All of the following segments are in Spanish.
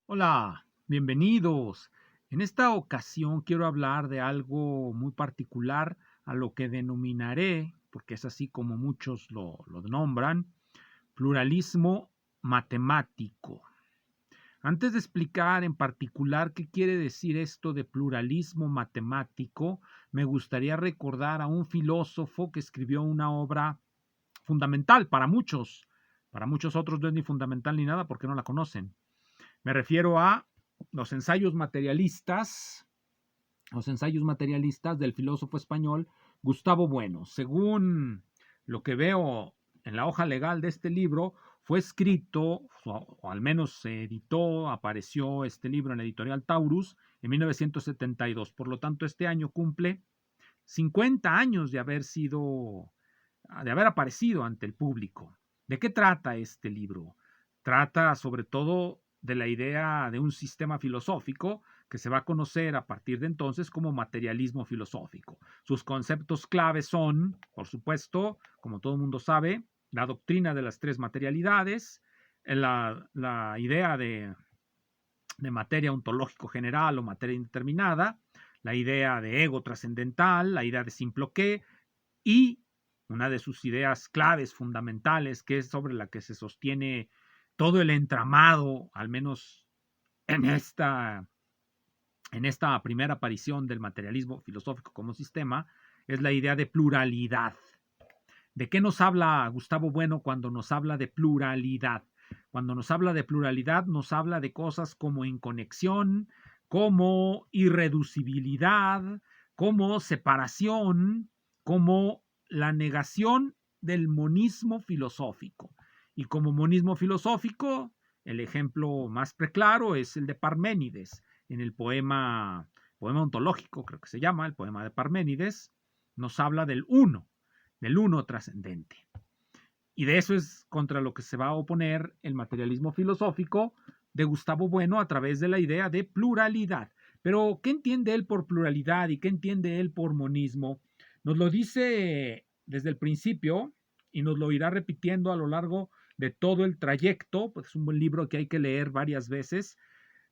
Hola, bienvenidos. En esta ocasión quiero hablar de algo muy particular a lo que denominaré, porque es así como muchos lo nombran, pluralismo matemático. Antes de explicar en particular qué quiere decir esto de pluralismo matemático, me gustaría recordar a un filósofo que escribió una obra fundamental para muchos otros no es ni fundamental ni nada porque no la conocen. Me refiero a los ensayos materialistas, los ensayos materialistas del filósofo español Gustavo Bueno. Según lo que veo en la hoja legal de este libro, fue escrito, o al menos se editó, apareció este libro en la editorial Taurus en 1972. Por lo tanto, este año cumple 50 años de haber aparecido ante el público. ¿De qué trata este libro? Trata sobre todo de la idea de un sistema filosófico que se va a conocer a partir de entonces como materialismo filosófico. Sus conceptos claves son, por supuesto, como todo el mundo sabe, la doctrina de las tres materialidades, la idea de materia ontológico general o materia indeterminada, la idea de ego trascendental, la idea de simploqué y una de sus ideas claves fundamentales, que es sobre la que se sostiene todo el entramado, al menos en esta primera aparición del materialismo filosófico como sistema, es la idea de pluralidad. ¿De qué nos habla Gustavo Bueno cuando nos habla de pluralidad? Cuando nos habla de pluralidad, nos habla de cosas como inconexión, como irreducibilidad, como separación, como la negación del monismo filosófico. Y como monismo filosófico, el ejemplo más preclaro es el de Parménides, en el poema ontológico, creo que se llama, el poema de Parménides, nos habla del uno trascendente. Y de eso es contra lo que se va a oponer el materialismo filosófico de Gustavo Bueno a través de la idea de pluralidad. Pero, ¿qué entiende él por pluralidad y qué entiende él por monismo? Nos lo dice desde el principio y nos lo irá repitiendo a lo largo de todo el trayecto, pues es un buen libro que hay que leer varias veces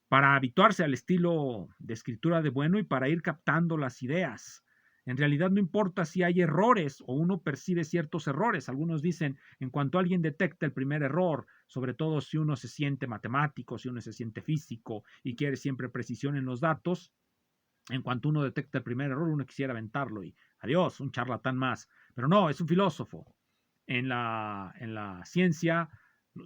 para habituarse al estilo de escritura de Bueno y para ir captando las ideas. En realidad no importa si hay errores o uno percibe ciertos errores. Algunos dicen, en cuanto alguien detecta el primer error, sobre todo si uno se siente matemático, si uno se siente físico y quiere siempre precisión en los datos, en cuanto uno detecta el primer error, uno quisiera aventarlo y adiós, un charlatán más. Pero no, es un filósofo. En la ciencia,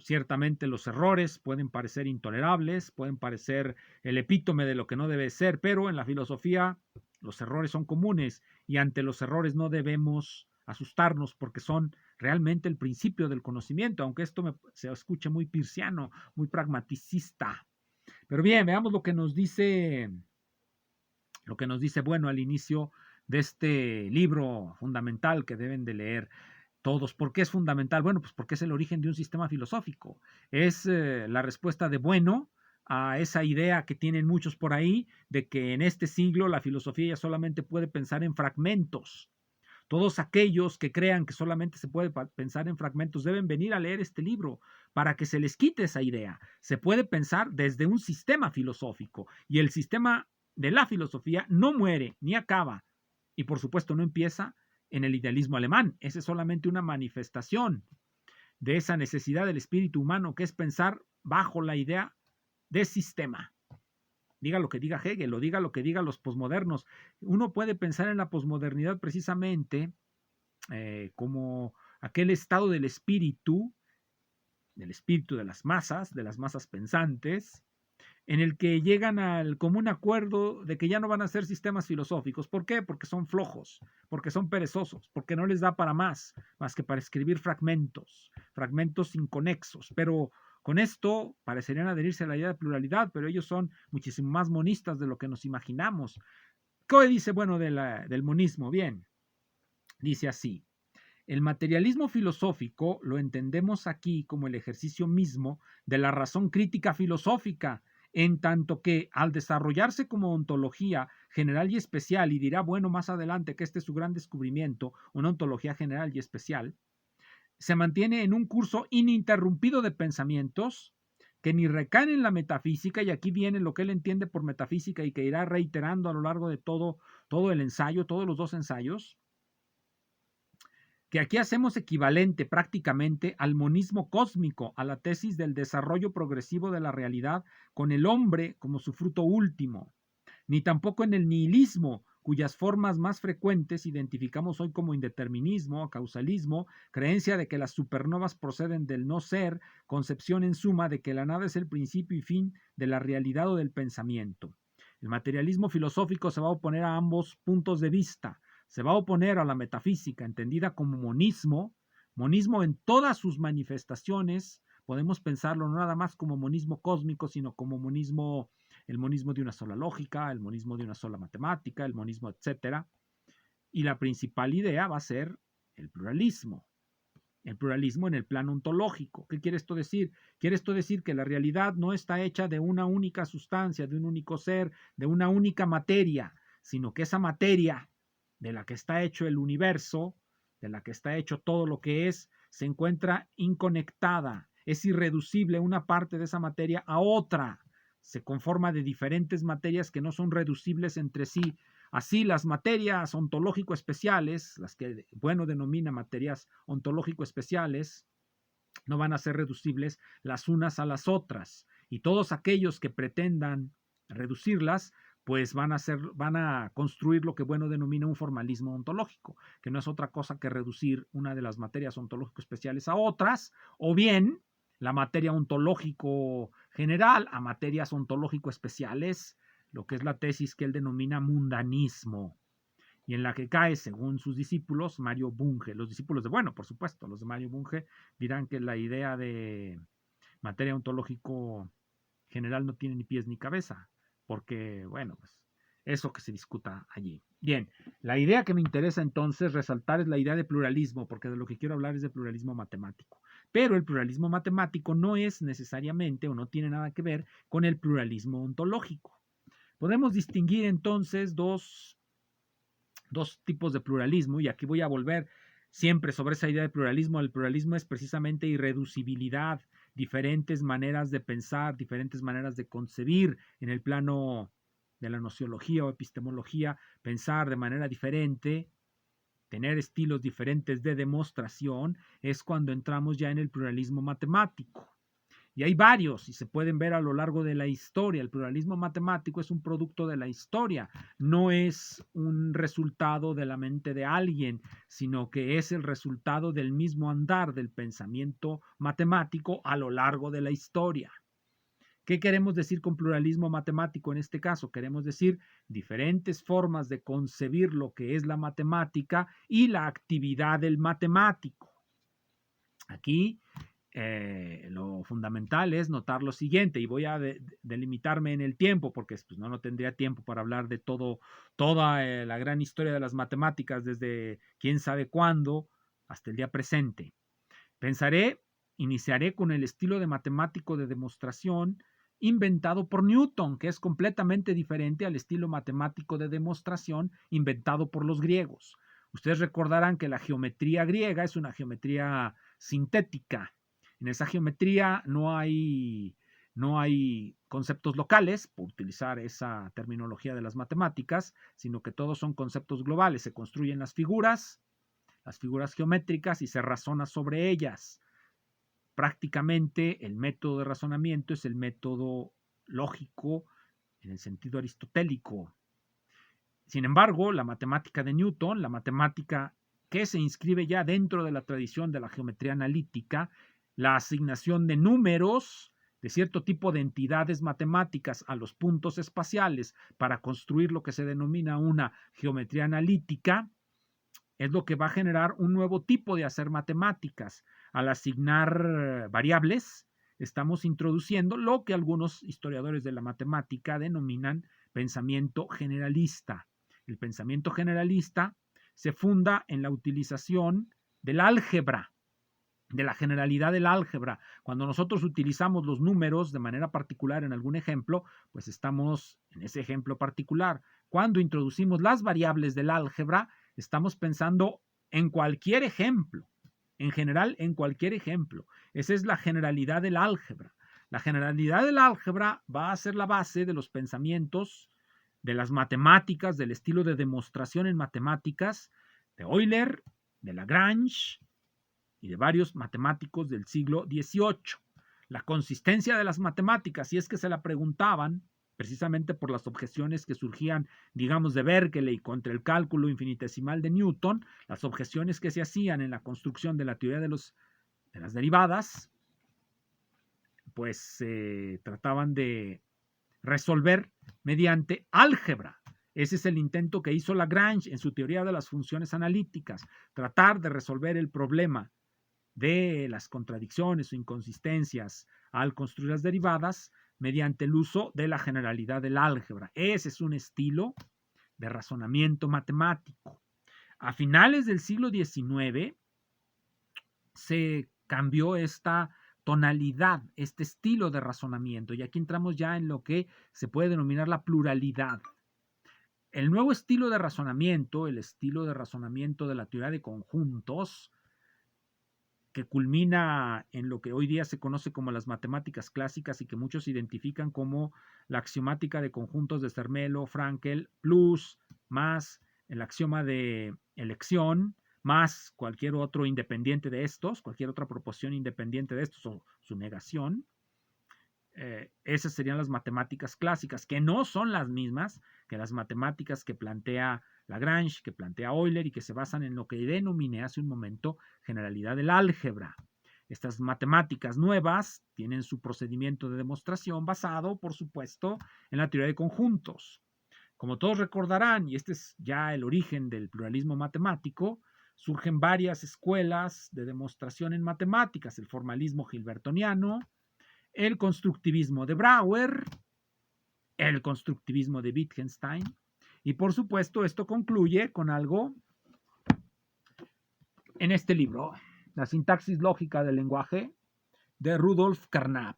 ciertamente los errores pueden parecer intolerables, pueden parecer el epítome de lo que no debe ser, pero en la filosofía los errores son comunes y ante los errores no debemos asustarnos porque son realmente el principio del conocimiento, aunque se escuche muy pirciano, muy pragmaticista. Pero bien, veamos lo que nos dice Bueno al inicio de este libro fundamental que deben de leer todos. ¿Por qué es fundamental? Bueno, pues porque es el origen de un sistema filosófico. Es la respuesta de Bueno a esa idea que tienen muchos por ahí de que en este siglo la filosofía ya solamente puede pensar en fragmentos. Todos aquellos que crean que solamente se puede pensar en fragmentos deben venir a leer este libro para que se les quite esa idea. Se puede pensar desde un sistema filosófico y el sistema de la filosofía no muere ni acaba y por supuesto no empieza en el idealismo alemán. Esa es solamente una manifestación de esa necesidad del espíritu humano que es pensar bajo la idea de sistema. Diga lo que diga Hegel o diga lo que diga los posmodernos. Uno puede pensar en la posmodernidad precisamente como aquel estado del espíritu de las masas pensantes, en el que llegan al común acuerdo de que ya no van a ser sistemas filosóficos. ¿Por qué? Porque son flojos, porque son perezosos, porque no les da para más que para escribir fragmentos inconexos. Pero con esto parecerían adherirse a la idea de pluralidad, pero ellos son muchísimo más monistas de lo que nos imaginamos. ¿Qué dice, bueno, del monismo? Bien, dice así. El materialismo filosófico lo entendemos aquí como el ejercicio mismo de la razón crítica filosófica, en tanto que al desarrollarse como ontología general y especial, y dirá bueno más adelante que este es su gran descubrimiento, una ontología general y especial, se mantiene en un curso ininterrumpido de pensamientos, que ni recaen en la metafísica, y aquí viene lo que él entiende por metafísica y que irá reiterando a lo largo de todo el ensayo, todos los 2 ensayos, que aquí hacemos equivalente prácticamente al monismo cósmico, a la tesis del desarrollo progresivo de la realidad con el hombre como su fruto último, ni tampoco en el nihilismo, cuyas formas más frecuentes identificamos hoy como indeterminismo, causalismo, creencia de que las supernovas proceden del no ser, concepción en suma de que la nada es el principio y fin de la realidad o del pensamiento. El materialismo filosófico se va a oponer a ambos puntos de vista. Se va a oponer a la metafísica, entendida como monismo en todas sus manifestaciones. Podemos pensarlo no nada más como monismo cósmico, sino como monismo, el monismo de una sola lógica, el monismo de una sola matemática, el monismo, etcétera. Y la principal idea va a ser el pluralismo en el plano ontológico. ¿Qué quiere esto decir? Quiere esto decir que la realidad no está hecha de una única sustancia, de un único ser, de una única materia, sino que esa materia de la que está hecho el universo, de la que está hecho todo lo que es, se encuentra inconectada, es irreducible una parte de esa materia a otra, se conforma de diferentes materias que no son reducibles entre sí. Así, las materias ontológico especiales, las que Bueno denomina materias ontológico especiales, no van a ser reducibles las unas a las otras, y todos aquellos que pretendan reducirlas pues van a construir lo que Bueno denomina un formalismo ontológico, que no es otra cosa que reducir una de las materias ontológico especiales a otras, o bien la materia ontológico general a materias ontológico especiales, lo que es la tesis que él denomina mundanismo, y en la que cae, según sus discípulos, Mario Bunge. Los discípulos de Bueno, por supuesto, los de Mario Bunge dirán que la idea de materia ontológico general no tiene ni pies ni cabeza, porque, bueno, pues eso que se discuta allí. Bien, la idea que me interesa entonces resaltar es la idea de pluralismo, porque de lo que quiero hablar es de pluralismo matemático. Pero el pluralismo matemático no es necesariamente o no tiene nada que ver con el pluralismo ontológico. Podemos distinguir entonces dos tipos de pluralismo, y aquí voy a volver siempre sobre esa idea de pluralismo. El pluralismo es precisamente irreducibilidad, diferentes maneras de pensar, diferentes maneras de concebir en el plano de la nociología o epistemología, pensar de manera diferente, tener estilos diferentes de demostración, es cuando entramos ya en el pluralismo matemático. Y hay varios, y se pueden ver a lo largo de la historia. El pluralismo matemático es un producto de la historia, no es un resultado de la mente de alguien, sino que es el resultado del mismo andar del pensamiento matemático a lo largo de la historia. ¿Qué queremos decir con pluralismo matemático en este caso? Queremos decir diferentes formas de concebir lo que es la matemática y la actividad del matemático. Aquí lo fundamental es notar lo siguiente, y voy a delimitarme en el tiempo, porque pues, no tendría tiempo para hablar de toda la gran historia de las matemáticas desde quién sabe cuándo hasta el día presente. Iniciaré con el estilo de matemático de demostración inventado por Newton, que es completamente diferente al estilo matemático de demostración inventado por los griegos. Ustedes recordarán que la geometría griega es una geometría sintética. En esa geometría no hay conceptos locales, por utilizar esa terminología de las matemáticas, sino que todos son conceptos globales. Se construyen las figuras geométricas, y se razona sobre ellas. Prácticamente el método de razonamiento es el método lógico en el sentido aristotélico. Sin embargo, la matemática de Newton, la matemática que se inscribe ya dentro de la tradición de la geometría analítica, la asignación de números de cierto tipo de entidades matemáticas a los puntos espaciales para construir lo que se denomina una geometría analítica, es lo que va a generar un nuevo tipo de hacer matemáticas. Al asignar variables, estamos introduciendo lo que algunos historiadores de la matemática denominan pensamiento generalista. El pensamiento generalista se funda en la utilización del álgebra, de la generalidad del álgebra. Cuando nosotros utilizamos los números de manera particular en algún ejemplo, pues estamos en ese ejemplo particular. Cuando introducimos las variables del álgebra, estamos pensando en cualquier ejemplo, en general en cualquier ejemplo. Esa es la generalidad del álgebra. La generalidad del álgebra va a ser la base de los pensamientos de las matemáticas, del estilo de demostración en matemáticas de Euler, de Lagrange y de varios matemáticos del siglo XVIII. La consistencia de las matemáticas, si es que se la preguntaban, precisamente por las objeciones que surgían, digamos, de Berkeley contra el cálculo infinitesimal de Newton, las objeciones que se hacían en la construcción de la teoría de las derivadas, pues se trataban de resolver mediante álgebra. Ese es el intento que hizo Lagrange en su teoría de las funciones analíticas, tratar de resolver el problema de las contradicciones o inconsistencias al construir las derivadas mediante el uso de la generalidad del álgebra. Ese es un estilo de razonamiento matemático. A finales del siglo XIX se cambió esta tonalidad, este estilo de razonamiento, y aquí entramos ya en lo que se puede denominar la pluralidad. El nuevo estilo de razonamiento, el estilo de razonamiento de la teoría de conjuntos, que culmina en lo que hoy día se conoce como las matemáticas clásicas y que muchos identifican como la axiomática de conjuntos de Zermelo, Frankel, plus, más el axioma de elección, más cualquier otro independiente de estos, cualquier otra proposición independiente de estos o su negación. Esas serían las matemáticas clásicas, que no son las mismas que las matemáticas que plantea Lagrange, que plantea Euler y que se basan en lo que denominé hace un momento generalidad del álgebra. Estas matemáticas nuevas tienen su procedimiento de demostración basado, por supuesto, en la teoría de conjuntos. Como todos recordarán, y este es ya el origen del pluralismo matemático, surgen varias escuelas de demostración en matemáticas, el formalismo gilbertoniano, el constructivismo de Brouwer, el constructivismo de Wittgenstein, y por supuesto esto concluye con algo en este libro, La sintaxis lógica del lenguaje, de Rudolf Carnap.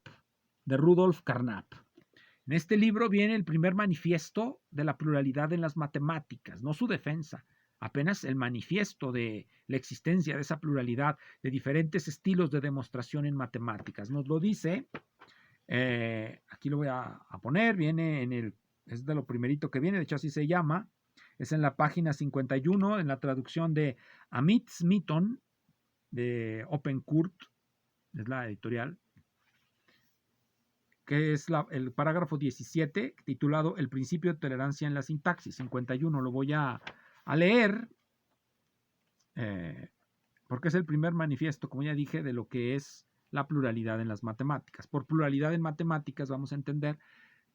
En este libro viene el primer manifiesto de la pluralidad en las matemáticas, no su defensa, apenas el manifiesto de la existencia de esa pluralidad de diferentes estilos de demostración en matemáticas. Nos lo dice, aquí lo voy a poner, viene es de lo primerito que viene, de hecho así se llama, es en la página 51, en la traducción de Amit Smithon, de OpenCurt, es la editorial, que es el parágrafo 17, titulado El principio de tolerancia en la sintaxis. 51, lo voy a leer, porque es el primer manifiesto, como ya dije, de lo que es la pluralidad en las matemáticas. Por pluralidad en matemáticas vamos a entender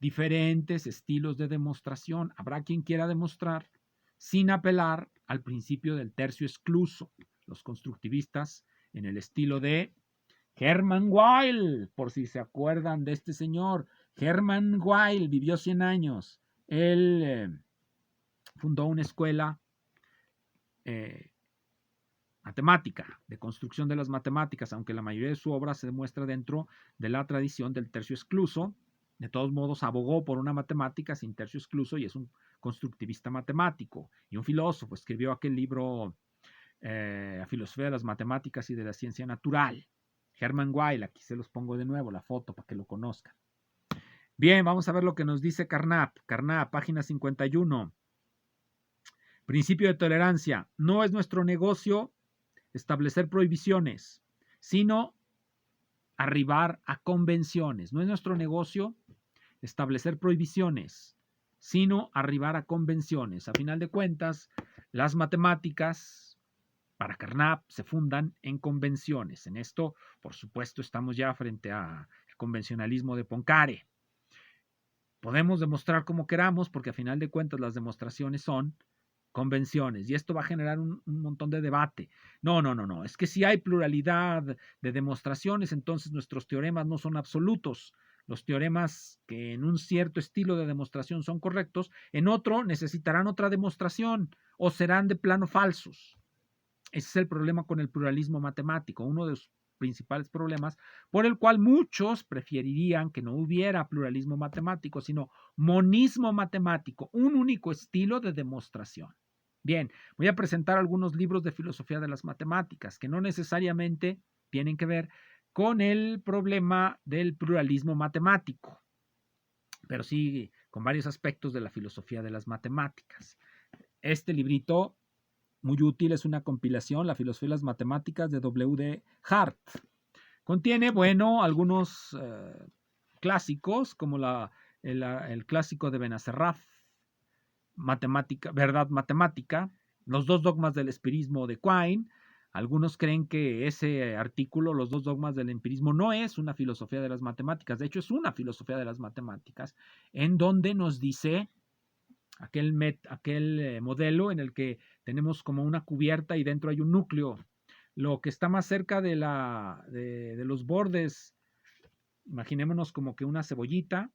diferentes estilos de demostración. Habrá quien quiera demostrar sin apelar al principio del tercio excluso. Los constructivistas en el estilo de Hermann Weyl, por si se acuerdan de este señor. Hermann Weyl vivió 100 años. Él fundó una escuela matemática, de construcción de las matemáticas, aunque la mayoría de su obra se demuestra dentro de la tradición del tercio excluso. De todos modos, abogó por una matemática sin tercio excluso y es un constructivista matemático y un filósofo. Escribió aquel libro, La filosofía de las matemáticas y de la ciencia natural. Hermann Weyl, aquí se los pongo de nuevo la foto para que lo conozcan. Bien, vamos a ver lo que nos dice Carnap. Carnap, página 51. Principio de tolerancia. No es nuestro negocio establecer prohibiciones, sino arribar a convenciones. No es nuestro negocio establecer prohibiciones, sino arribar a convenciones. A final de cuentas, las matemáticas para Carnap se fundan en convenciones. En esto, por supuesto, estamos ya frente al convencionalismo de Poincaré. Podemos demostrar como queramos, porque a final de cuentas las demostraciones son convenciones, y esto va a generar un montón de debate. No, es que si hay pluralidad de demostraciones, entonces nuestros teoremas no son absolutos. Los teoremas que en un cierto estilo de demostración son correctos, en otro necesitarán otra demostración o serán de plano falsos. Ese es el problema con el pluralismo matemático, uno de los principales problemas por el cual muchos preferirían que no hubiera pluralismo matemático, sino monismo matemático, un único estilo de demostración. Bien, voy a presentar algunos libros de filosofía de las matemáticas que no necesariamente tienen que ver con el problema del pluralismo matemático, pero sí con varios aspectos de la filosofía de las matemáticas. Este librito, muy útil, es una compilación, La filosofía de las matemáticas, de W.D. Hart. Contiene, bueno, algunos clásicos, como el clásico de Benacerraf, Matemática, Verdad Matemática, los dos dogmas del empirismo de Quine. Algunos creen que ese artículo, los dos dogmas del empirismo, no es una filosofía de las matemáticas, de hecho es una filosofía de las matemáticas, en donde nos dice aquel modelo en el que tenemos como una cubierta y dentro hay un núcleo. Lo que está más cerca de los bordes, imaginémonos como que una cebollita,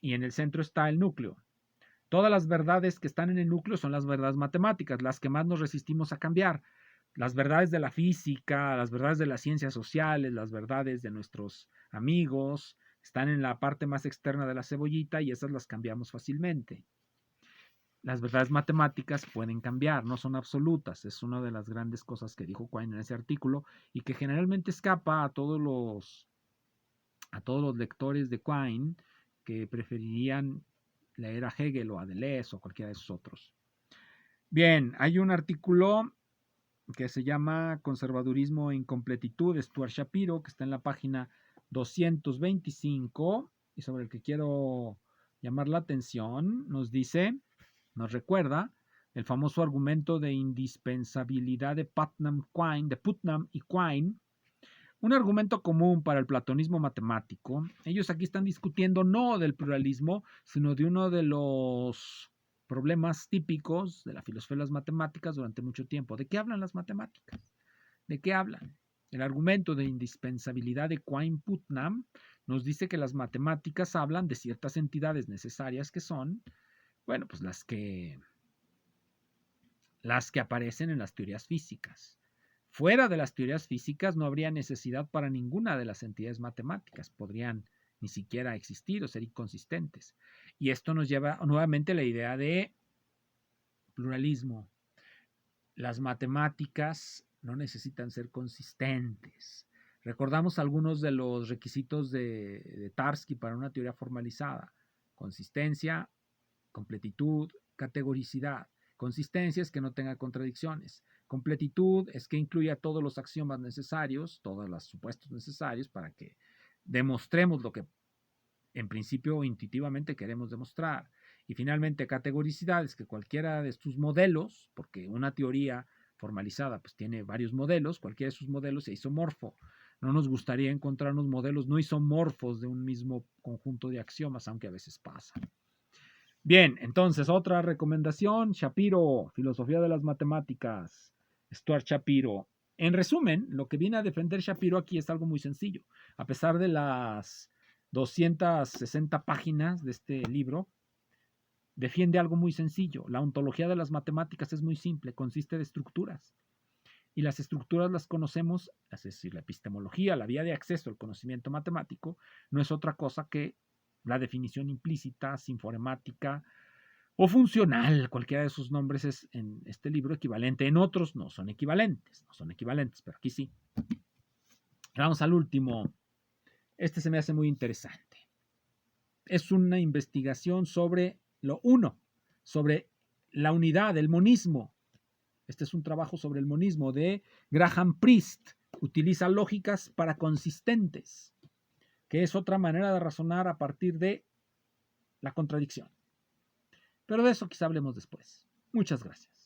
y en el centro está el núcleo. Todas las verdades que están en el núcleo son las verdades matemáticas, las que más nos resistimos a cambiar. Las verdades de la física, las verdades de las ciencias sociales, las verdades de nuestros amigos, están en la parte más externa de la cebollita y esas las cambiamos fácilmente. Las verdades matemáticas pueden cambiar, no son absolutas. Es una de las grandes cosas que dijo Quine en ese artículo y que generalmente escapa a todos los lectores de Quine que preferirían leer a Hegel o a Deleuze o cualquiera de esos otros. Bien, hay un artículo que se llama Conservadurismo e Incompletitud, de Stuart Shapiro, que está en la página 225 y sobre el que quiero llamar la atención. Nos recuerda el famoso argumento de indispensabilidad de Putnam y Quine, un argumento común para el platonismo matemático. Ellos aquí están discutiendo no del pluralismo, sino de uno de los problemas típicos de la filosofía de las matemáticas durante mucho tiempo. ¿De qué hablan las matemáticas? ¿De qué hablan? El argumento de indispensabilidad de Quine-Putnam nos dice que las matemáticas hablan de ciertas entidades necesarias que son, bueno, pues las que aparecen en las teorías físicas. Fuera de las teorías físicas no habría necesidad para ninguna de las entidades matemáticas, podrían ni siquiera existir o ser inconsistentes. Y esto nos lleva nuevamente a la idea de pluralismo. Las matemáticas no necesitan ser consistentes. Recordamos algunos de los requisitos de Tarski para una teoría formalizada: consistencia, completitud, categoricidad. Consistencia es que no tenga contradicciones. Completitud es que incluya todos los axiomas necesarios, todos los supuestos necesarios para que demostremos lo que en principio intuitivamente queremos demostrar. Y finalmente, categoricidad es que cualquiera de estos modelos, porque una teoría formalizada pues tiene varios modelos, cualquiera de sus modelos es isomorfo. No nos gustaría encontrarnos modelos no isomorfos de un mismo conjunto de axiomas, aunque a veces pasa. Bien, entonces otra recomendación: Shapiro, Filosofía de las Matemáticas, Stuart Shapiro. En resumen, lo que viene a defender Shapiro aquí es algo muy sencillo. A pesar de las 260 páginas de este libro, defiende algo muy sencillo. La ontología de las matemáticas es muy simple, consiste de estructuras. Y las estructuras las conocemos, es decir, la epistemología, la vía de acceso al conocimiento matemático, no es otra cosa que la definición implícita, sinfonemática o funcional. Cualquiera de sus nombres es en este libro equivalente. En otros no son equivalentes, pero aquí sí. Vamos al último. Este se me hace muy interesante. Es una investigación sobre lo uno, sobre la unidad, el monismo. Este es un trabajo sobre el monismo de Graham Priest. Utiliza lógicas para consistentes, que es otra manera de razonar a partir de la contradicción. Pero de eso quizá hablemos después. Muchas gracias.